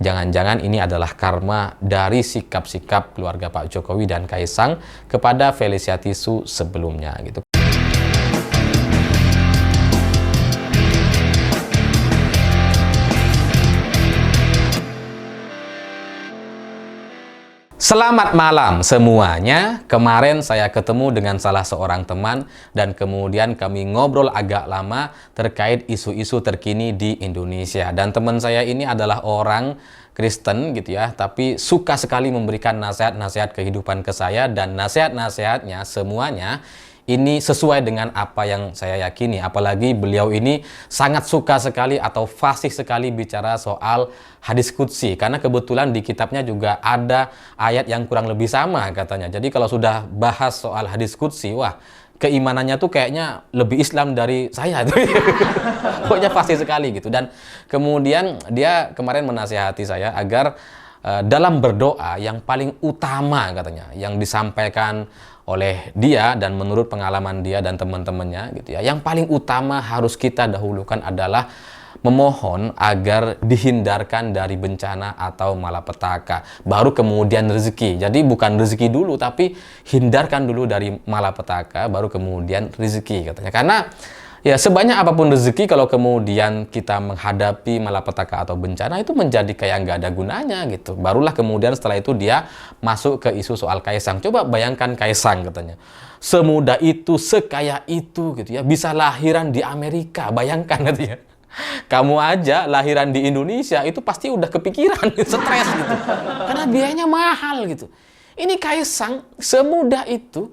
jangan-jangan ini adalah karma dari sikap-sikap keluarga Pak Jokowi dan Kaisang kepada Felicia Tisu sebelumnya gitu. Selamat malam semuanya. Kemarin saya ketemu dengan salah seorang teman dan kemudian kami ngobrol agak lama terkait isu-isu terkini di Indonesia. Dan teman saya ini adalah orang Kristen gitu ya, tapi suka sekali memberikan nasihat-nasihat kehidupan ke saya, dan nasihat-nasihatnya semuanya ini sesuai dengan apa yang saya yakini. Apalagi beliau ini sangat suka sekali atau fasih sekali bicara soal hadis qudsi, karena kebetulan di kitabnya juga ada ayat yang kurang lebih sama katanya. Jadi kalau sudah bahas soal hadis qudsi, wah, keimanannya tuh kayaknya lebih Islam dari saya tuh. Pokoknya fasih sekali gitu. Dan kemudian dia kemarin menasihati saya agar dalam berdoa yang paling utama katanya yang disampaikan oleh dia dan menurut pengalaman dia dan teman-temannya gitu ya, yang paling utama harus kita dahulukan adalah memohon agar dihindarkan dari bencana atau malapetaka, baru kemudian rezeki. Jadi bukan rezeki dulu, tapi hindarkan dulu dari malapetaka, baru kemudian rezeki katanya. Karena ya sebanyak apapun rezeki, kalau kemudian kita menghadapi malapetaka atau bencana, itu menjadi kayak nggak ada gunanya gitu. Barulah kemudian setelah itu dia masuk ke isu soal Kaisang. Coba bayangkan Kaisang katanya, semudah itu, sekaya itu gitu ya, bisa lahiran di Amerika. Bayangkan katanya, kamu aja lahiran di Indonesia itu pasti udah kepikiran, stres gitu. Karena biayanya mahal gitu. Ini Kaisang semudah itu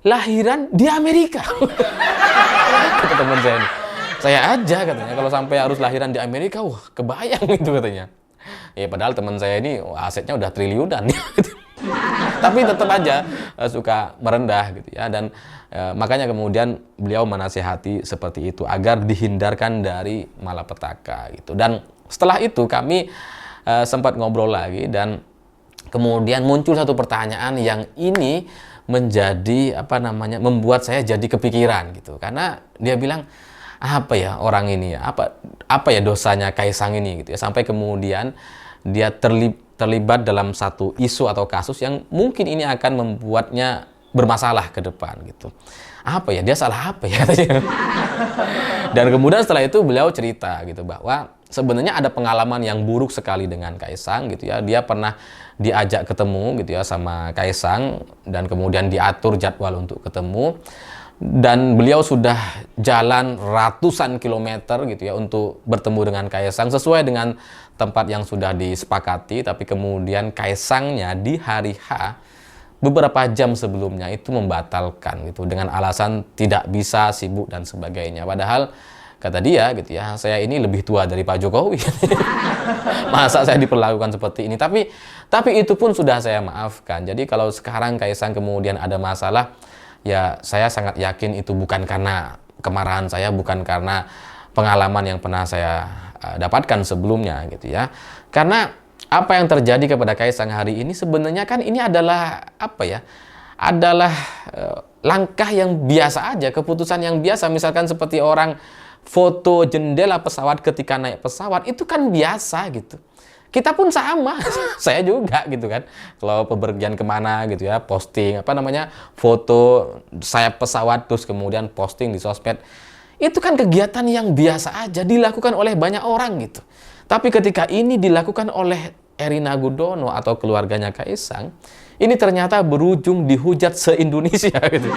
lahiran di Amerika. Kata teman saya ini, saya aja katanya kalau sampai harus lahiran di Amerika, wah kebayang itu katanya. Ya padahal teman saya ini asetnya udah triliunan. Tapi tetap aja suka merendah gitu ya. Dan makanya kemudian beliau menasihati seperti itu agar dihindarkan dari malapetaka gitu. Dan setelah itu kami sempat ngobrol lagi, dan kemudian muncul satu pertanyaan yang ini menjadi membuat saya jadi kepikiran gitu. Karena dia bilang, apa ya orang ini ya, apa ya dosanya Kaisang ini gitu ya, sampai kemudian dia terlibat dalam satu isu atau kasus yang mungkin ini akan membuatnya bermasalah ke depan gitu. Apa ya, dia salah apa ya? Dan kemudian setelah itu beliau cerita gitu bahwa sebenarnya ada pengalaman yang buruk sekali dengan Kaisang gitu ya. Dia pernah diajak ketemu gitu ya sama Kaisang, dan kemudian diatur jadwal untuk ketemu, dan beliau sudah jalan ratusan kilometer gitu ya untuk bertemu dengan Kaisang sesuai dengan tempat yang sudah disepakati. Tapi kemudian Kaisangnya di hari H beberapa jam sebelumnya itu membatalkan gitu dengan alasan tidak bisa, sibuk dan sebagainya. Padahal kata dia gitu ya, saya ini lebih tua dari Pak Jokowi. Masa saya diperlakukan seperti ini? Tapi itu pun sudah saya maafkan. Jadi kalau sekarang Kaisang kemudian ada masalah, ya saya sangat yakin itu bukan karena kemarahan saya, bukan karena pengalaman yang pernah saya dapatkan sebelumnya gitu ya. Karena apa yang terjadi kepada Kaisang hari ini sebenarnya kan ini adalah langkah yang biasa aja, keputusan yang biasa. Misalkan seperti orang foto jendela pesawat ketika naik pesawat, itu kan biasa gitu. Kita pun sama, saya juga gitu kan. Kalau bepergian kemana gitu ya, posting foto sayap pesawat terus kemudian posting di sosmed. Itu kan kegiatan yang biasa aja dilakukan oleh banyak orang gitu. Tapi ketika ini dilakukan oleh Erina Gudono atau keluarganya Kaisang, ini ternyata berujung dihujat se-Indonesia gitu.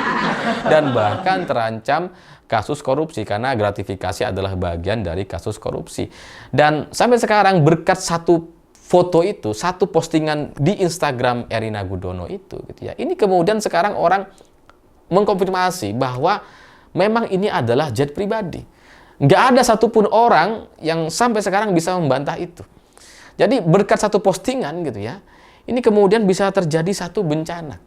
Dan bahkan terancam kasus korupsi, karena gratifikasi adalah bagian dari kasus korupsi. Dan sampai sekarang berkat satu foto itu, satu postingan di Instagram Erina Gudono itu gitu ya, ini kemudian sekarang orang mengkonfirmasi bahwa memang ini adalah jet pribadi. Nggak ada satupun orang yang sampai sekarang bisa membantah itu. Jadi berkat satu postingan gitu ya, ini kemudian bisa terjadi satu bencana.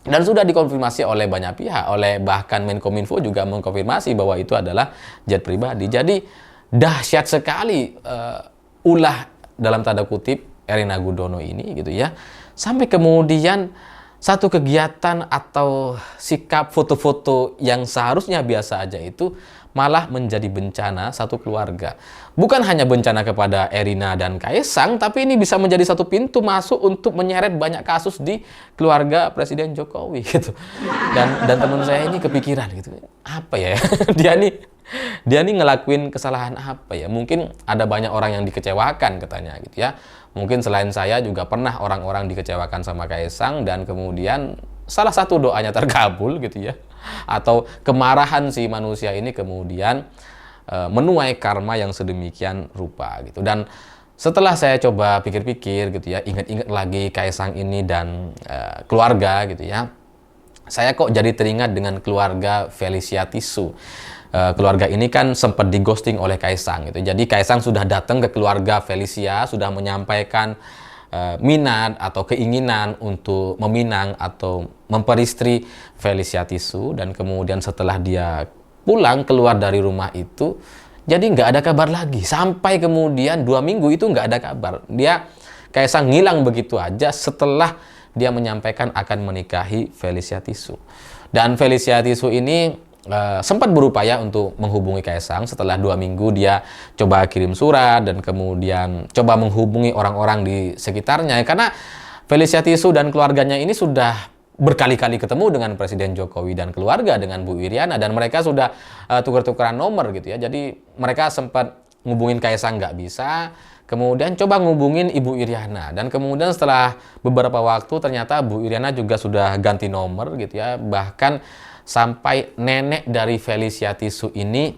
Dan sudah dikonfirmasi oleh banyak pihak, oleh bahkan Menkominfo juga mengkonfirmasi bahwa itu adalah jet pribadi. Jadi dahsyat sekali ulah dalam tanda kutip Erina Gudono ini gitu ya. Sampai kemudian satu kegiatan atau sikap foto-foto yang seharusnya biasa aja itu malah menjadi bencana satu keluarga. Bukan hanya bencana kepada Erina dan Kaisang, tapi ini bisa menjadi satu pintu masuk untuk menyeret banyak kasus di keluarga Presiden Jokowi gitu. Dan teman saya ini kepikiran gitu, apa ya dia nih ngelakuin kesalahan apa ya? Mungkin ada banyak orang yang dikecewakan katanya gitu ya. Mungkin selain saya juga pernah orang-orang dikecewakan sama Kaisang dan kemudian salah satu doanya terkabul gitu ya. Atau kemarahan si manusia ini kemudian menuai karma yang sedemikian rupa gitu. Dan setelah saya coba pikir-pikir gitu ya, ingat-ingat lagi Kaisang ini dan keluarga gitu ya, saya kok jadi teringat dengan keluarga Felicia Tisu. Keluarga ini kan sempat di-ghosting oleh Kaisang gitu. Jadi Kaisang sudah datang ke keluarga Felicia, sudah menyampaikan minat atau keinginan untuk meminang atau memperistri Felicia Tisu, dan kemudian setelah dia pulang keluar dari rumah itu, jadi nggak ada kabar lagi sampai kemudian 2 minggu itu nggak ada kabar. Kaisang ngilang begitu aja setelah dia menyampaikan akan menikahi Felicia Tisu. Dan Felicia Tisu ini sempat berupaya untuk menghubungi Kaisang. Setelah 2 minggu dia coba kirim surat dan kemudian coba menghubungi orang-orang di sekitarnya, karena Felicia Tisu dan keluarganya ini sudah berkali-kali ketemu dengan Presiden Jokowi dan keluarga, dengan Bu Iriana, dan mereka sudah tukar-tukaran nomor gitu ya. Jadi mereka sempat ngubungin Kaisang nggak bisa, kemudian coba ngubungin Ibu Iriana, dan kemudian setelah beberapa waktu ternyata Bu Iriana juga sudah ganti nomor gitu ya. Bahkan sampai nenek dari Felicia Tisu ini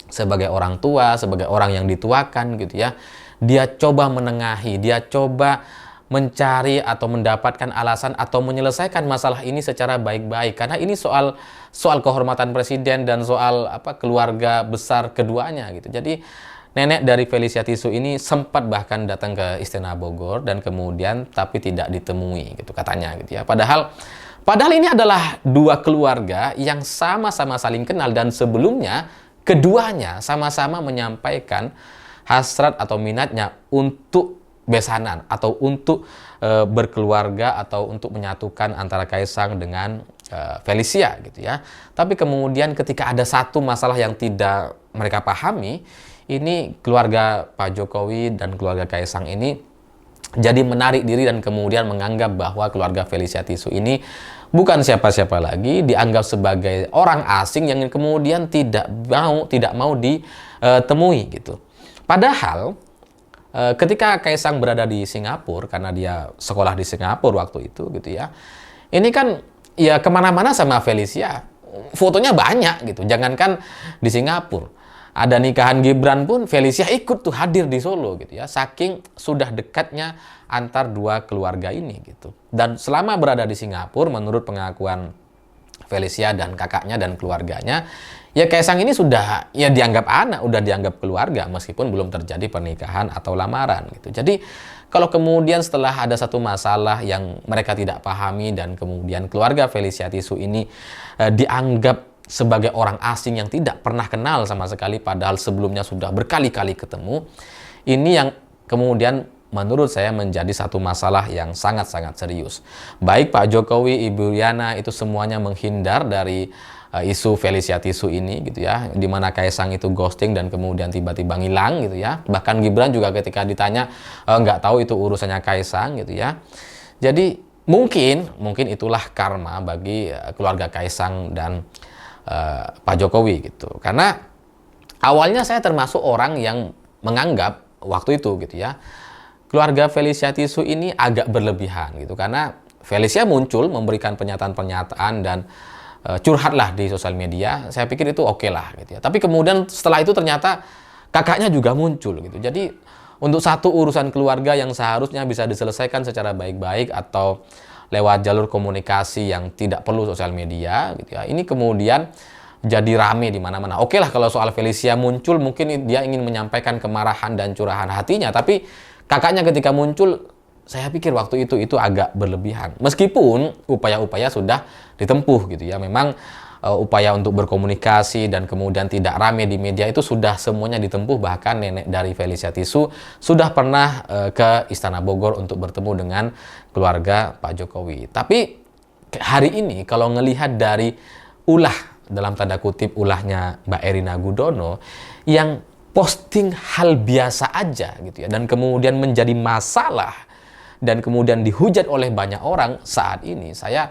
sebagai orang tua, sebagai orang yang dituakan gitu ya, dia coba menengahi, dia coba mencari atau mendapatkan alasan atau menyelesaikan masalah ini secara baik-baik, karena ini soal kehormatan presiden dan soal keluarga besar keduanya gitu. Jadi nenek dari Felicia Tisu ini sempat bahkan datang ke Istana Bogor dan kemudian tapi tidak ditemui gitu katanya gitu ya. Padahal ini adalah dua keluarga yang sama-sama saling kenal, dan sebelumnya keduanya sama-sama menyampaikan hasrat atau minatnya untuk besanan atau untuk berkeluarga atau untuk menyatukan antara Kaisang dengan Felicia gitu ya. Tapi kemudian ketika ada satu masalah yang tidak mereka pahami, ini keluarga Pak Jokowi dan keluarga Kaisang ini jadi menarik diri dan kemudian menganggap bahwa keluarga Felicia Tisu ini bukan siapa-siapa lagi, dianggap sebagai orang asing yang kemudian tidak mau ditemui gitu. Padahal ketika Kaisang berada di Singapura, karena dia sekolah di Singapura waktu itu gitu ya, ini kan ya kemana-mana sama Felicia, fotonya banyak gitu. Jangankan di Singapura, ada nikahan Gibran pun Felicia ikut tuh hadir di Solo gitu ya, saking sudah dekatnya antar dua keluarga ini gitu. Dan selama berada di Singapura, menurut pengakuan Felicia dan kakaknya dan keluarganya, ya Kaisang ini sudah ya dianggap anak, udah dianggap keluarga meskipun belum terjadi pernikahan atau lamaran gitu. Jadi kalau kemudian setelah ada satu masalah yang mereka tidak pahami dan kemudian keluarga Felicia Tisu ini dianggap sebagai orang asing yang tidak pernah kenal sama sekali, padahal sebelumnya sudah berkali-kali ketemu, ini yang kemudian menurut saya menjadi satu masalah yang sangat-sangat serius. Baik Pak Jokowi, Ibu Iriana itu semuanya menghindar dari isu Felicia Tisu ini gitu ya, di mana Kaisang itu ghosting dan kemudian tiba-tiba ngilang gitu ya. Bahkan Gibran juga ketika ditanya nggak tahu itu urusannya Kaisang gitu ya. Jadi mungkin itulah karma bagi keluarga Kaisang dan Pak Jokowi gitu. Karena awalnya saya termasuk orang yang menganggap waktu itu gitu ya, keluarga Felicia Tisu ini agak berlebihan gitu, karena Felicia muncul memberikan pernyataan-pernyataan dan curhatlah di sosial media. Saya pikir itu oke lah gitu ya. Tapi kemudian setelah itu ternyata kakaknya juga muncul gitu. Jadi untuk satu urusan keluarga yang seharusnya bisa diselesaikan secara baik-baik atau lewat jalur komunikasi yang tidak perlu sosial media gitu ya, ini kemudian jadi rame di mana-mana. Oke lah kalau soal Felicia muncul, mungkin dia ingin menyampaikan kemarahan dan curahan hatinya, tapi kakaknya ketika muncul, saya pikir waktu itu agak berlebihan. Meskipun upaya-upaya sudah ditempuh gitu ya. Memang upaya untuk berkomunikasi dan kemudian tidak rame di media itu sudah semuanya ditempuh. Bahkan nenek dari Felicia Tisu sudah pernah ke Istana Bogor untuk bertemu dengan keluarga Pak Jokowi. Tapi hari ini kalau ngelihat dari ulah dalam tanda kutip ulahnya Mbak Erina Gudono yang posting hal biasa aja gitu ya, dan kemudian menjadi masalah dan kemudian dihujat oleh banyak orang saat ini, saya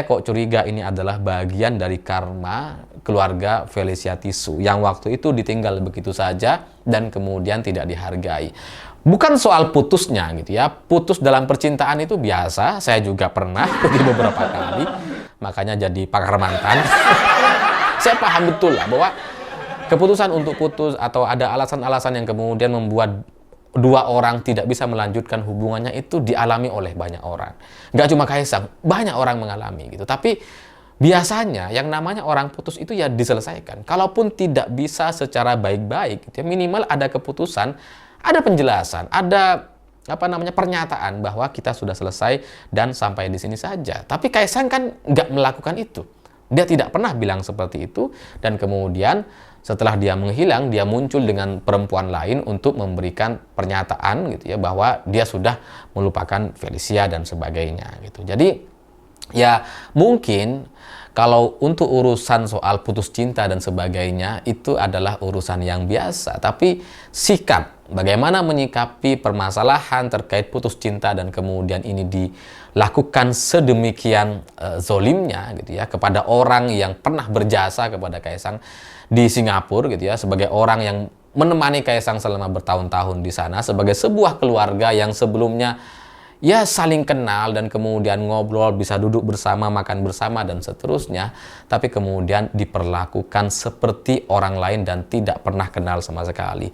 kok curiga ini adalah bagian dari karma keluarga Felicia Tisu yang waktu itu ditinggal begitu saja dan kemudian tidak dihargai. Bukan soal putusnya gitu ya, putus dalam percintaan itu biasa, saya juga pernah beberapa kali, makanya jadi pakar mantan. Saya paham betul lah bahwa keputusan untuk putus atau ada alasan-alasan yang kemudian membuat dua orang tidak bisa melanjutkan hubungannya itu dialami oleh banyak orang. Nggak cuma Kaisang, banyak orang mengalami gitu. Tapi biasanya yang namanya orang putus itu ya diselesaikan. Kalaupun tidak bisa secara baik-baik, gitu ya, minimal ada keputusan, ada penjelasan, ada pernyataan bahwa kita sudah selesai dan sampai di sini saja. Tapi Kaisang kan nggak melakukan itu. Dia tidak pernah bilang seperti itu, dan kemudian setelah dia menghilang, dia muncul dengan perempuan lain untuk memberikan pernyataan gitu ya bahwa dia sudah melupakan Felicia dan sebagainya gitu. Jadi ya mungkin kalau untuk urusan soal putus cinta dan sebagainya itu adalah urusan yang biasa, tapi sikap bagaimana menyikapi permasalahan terkait putus cinta dan kemudian ini dilakukan sedemikian zolimnya gitu ya kepada orang yang pernah berjasa kepada Kaisang di Singapura gitu ya, sebagai orang yang menemani Kaisang selama bertahun-tahun di sana, sebagai sebuah keluarga yang sebelumnya ya saling kenal dan kemudian ngobrol, bisa duduk bersama, makan bersama dan seterusnya, tapi kemudian diperlakukan seperti orang lain dan tidak pernah kenal sama sekali.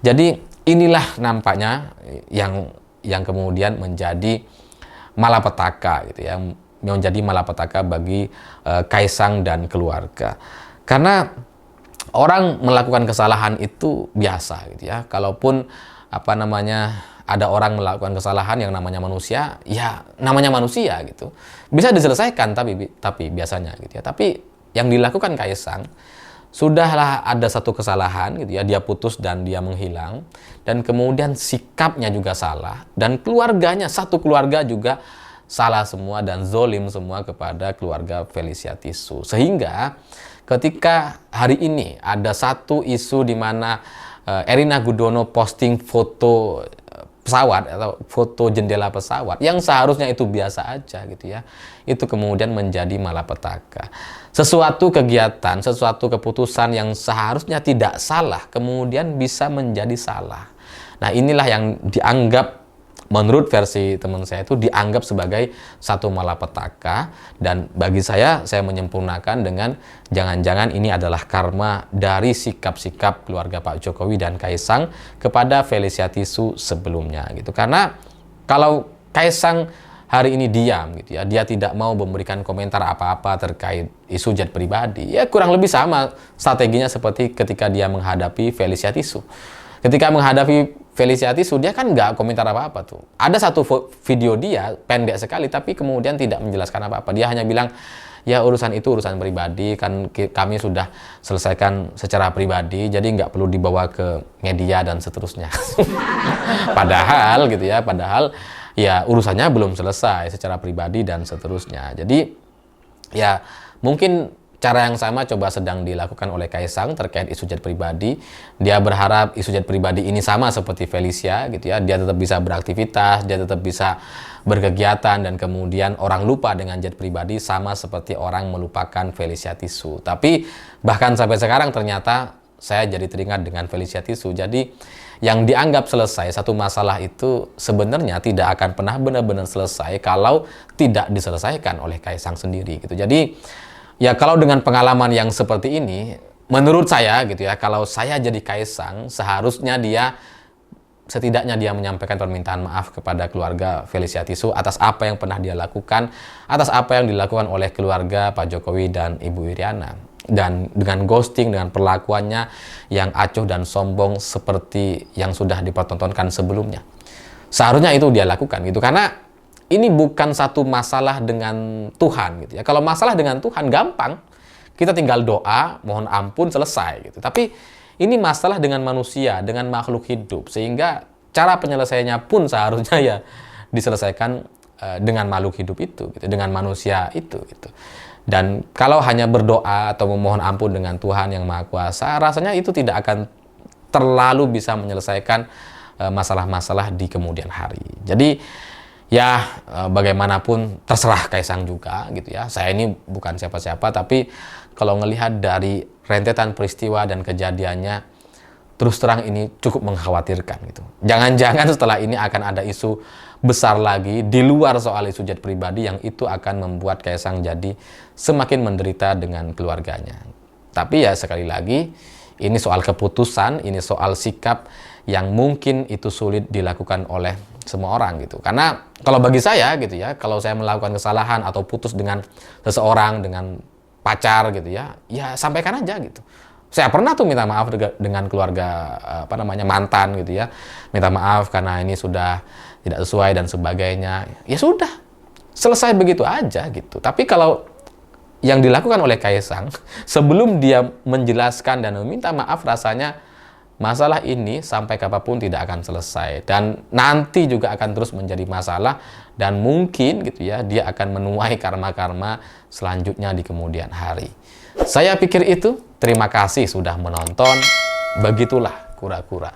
Jadi inilah nampaknya yang kemudian menjadi malapetaka gitu ya, menjadi malapetaka bagi Kaisang dan keluarga. Karena orang melakukan kesalahan itu biasa gitu ya. Kalaupun ada orang melakukan kesalahan yang namanya manusia, ya namanya manusia gitu. Bisa diselesaikan tapi biasanya gitu ya. Tapi yang dilakukan Kaisang, sudahlah ada satu kesalahan gitu ya, dia putus dan dia menghilang, dan kemudian sikapnya juga salah, dan keluarganya, satu keluarga juga salah semua dan zolim semua kepada keluarga Felicia Tisu. Sehingga ketika hari ini ada satu isu di mana Erina Gudono posting foto pesawat atau foto jendela pesawat yang seharusnya itu biasa aja gitu ya, itu kemudian menjadi malapetaka. Sesuatu kegiatan, sesuatu keputusan yang seharusnya tidak salah kemudian bisa menjadi salah. Nah inilah yang dianggap, menurut versi teman saya itu dianggap sebagai satu malapetaka, dan bagi saya menyempurnakan dengan jangan-jangan ini adalah karma dari sikap-sikap keluarga Pak Jokowi dan Kaisang kepada Felicia Tisu sebelumnya gitu. Karena kalau Kaisang hari ini diam gitu ya, dia tidak mau memberikan komentar apa-apa terkait isu jet pribadi, ya kurang lebih sama strateginya seperti ketika dia menghadapi Felicia Tisu. Ketika menghadapi Felicia Tisu, dia kan nggak komentar apa-apa tuh. Ada satu video dia, pendek sekali, tapi kemudian tidak menjelaskan apa-apa. Dia hanya bilang, ya urusan itu urusan pribadi, kan kami sudah selesaikan secara pribadi, jadi nggak perlu dibawa ke media dan seterusnya. Padahal gitu ya, ya urusannya belum selesai secara pribadi dan seterusnya. Jadi ya mungkin cara yang sama coba sedang dilakukan oleh Kaisang terkait isu jet pribadi. Dia berharap isu jet pribadi ini sama seperti Felicia gitu ya. Dia tetap bisa beraktivitas, dia tetap bisa berkegiatan, dan kemudian orang lupa dengan jet pribadi sama seperti orang melupakan Felicia Tisu. Tapi bahkan sampai sekarang ternyata saya jadi teringat dengan Felicia Tisu. Jadi yang dianggap selesai satu masalah itu sebenarnya tidak akan pernah benar-benar selesai kalau tidak diselesaikan oleh Kaisang sendiri gitu. Jadi ya kalau dengan pengalaman yang seperti ini, menurut saya gitu ya, kalau saya jadi Kaisang, seharusnya setidaknya dia menyampaikan permintaan maaf kepada keluarga Felicia Tisu atas apa yang pernah dia lakukan, atas apa yang dilakukan oleh keluarga Pak Jokowi dan Ibu Iriana. Dan dengan ghosting, dengan perlakuannya yang acuh dan sombong seperti yang sudah dipertontonkan sebelumnya. Seharusnya itu dia lakukan gitu, karena ini bukan satu masalah dengan Tuhan gitu ya. Kalau masalah dengan Tuhan gampang, kita tinggal doa, mohon ampun, selesai gitu. Tapi ini masalah dengan manusia, dengan makhluk hidup, sehingga cara penyelesaiannya pun seharusnya ya diselesaikan dengan makhluk hidup itu gitu, dengan manusia itu gitu. Dan kalau hanya berdoa atau memohon ampun dengan Tuhan yang Maha Kuasa, rasanya itu tidak akan terlalu bisa menyelesaikan masalah-masalah di kemudian hari. Jadi ya bagaimanapun terserah Kaisang juga gitu ya. Saya ini bukan siapa-siapa, tapi kalau ngelihat dari rentetan peristiwa dan kejadiannya, terus terang ini cukup mengkhawatirkan gitu. Jangan-jangan setelah ini akan ada isu besar lagi di luar soal isu jet pribadi yang itu akan membuat Kaisang jadi semakin menderita dengan keluarganya. Tapi ya sekali lagi, ini soal keputusan, ini soal sikap yang mungkin itu sulit dilakukan oleh semua orang gitu. Karena kalau bagi saya gitu ya, kalau saya melakukan kesalahan atau putus dengan seseorang, dengan pacar gitu ya, ya sampaikan aja gitu. Saya pernah tuh minta maaf dengan keluarga mantan gitu ya. Minta maaf karena ini sudah tidak sesuai dan sebagainya. Ya sudah, selesai begitu aja gitu. Tapi kalau yang dilakukan oleh Kaisang sebelum dia menjelaskan dan meminta maaf, rasanya masalah ini sampai kapanpun tidak akan selesai dan nanti juga akan terus menjadi masalah dan mungkin gitu ya dia akan menuai karma-karma selanjutnya di kemudian hari. Saya pikir itu. Terima kasih sudah menonton. Begitulah kura-kura.